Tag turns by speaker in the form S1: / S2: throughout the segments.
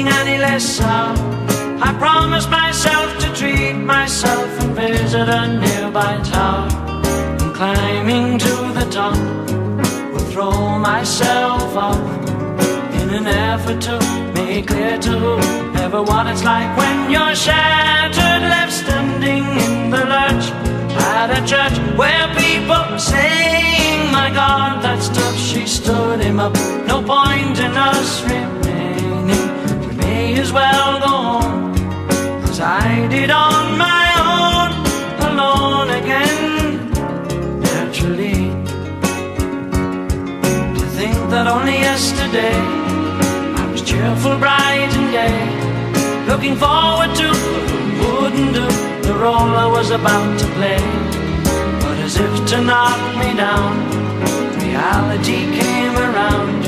S1: feeling any less sour. I promised myself to treat myself and visit a nearby tower. And climbing to the top, will throw myself up in an effort to make clear to whoever what it's like when you're shattered, left standing in the lurch at a church where people were saying, my God, that's tough. She stood him up. No point in us remaining. We may as well go home, 'cause I did on my own, alone again, naturally. To think that only yesterday I was cheerful, bright and gay, looking forward to what wouldn't do the role I was about to play. But as if to knock me down, reality came around,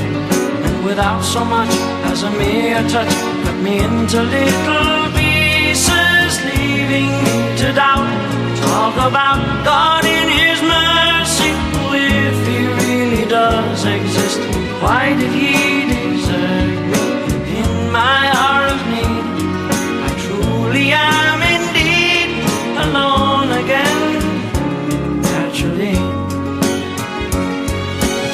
S1: and without so much as a mere touch, cut me into little pieces, leaving me to doubt. Talk about God in His mercy, if He really does exist, why did He desert me in my hour of need? I truly am indeed alone again, naturally.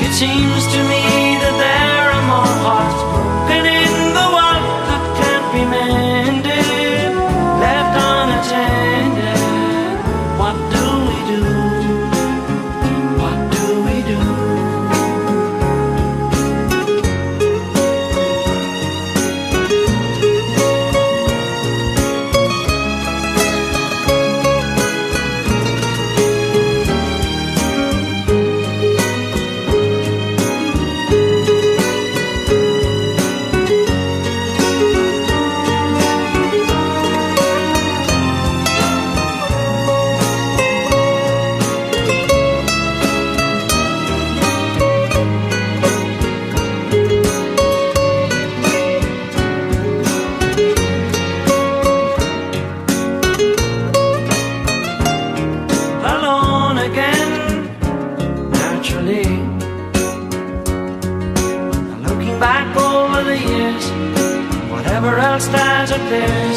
S1: It seems to me that there are more hearts broken in the world that can't be mended, left unattended. What do we do? What do we do? Back over the years, whatever else that appears,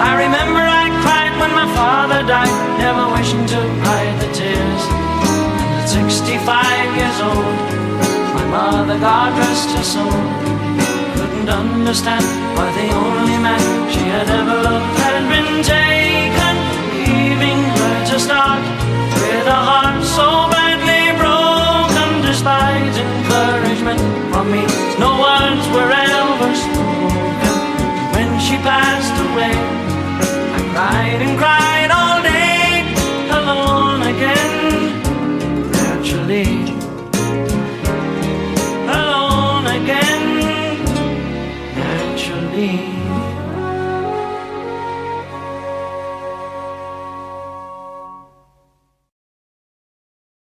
S1: I remember I cried when my father died, never wishing to hide the tears. And at 65 years old, my mother, God rest her soul, couldn't understand why the only man she had ever loved had been taken, leaving her to start with a heart so badly broken. Despite encouragement from me, no words were ever spoken. When she passed away, I cried and cried all day, alone again, naturally. Alone again, naturally.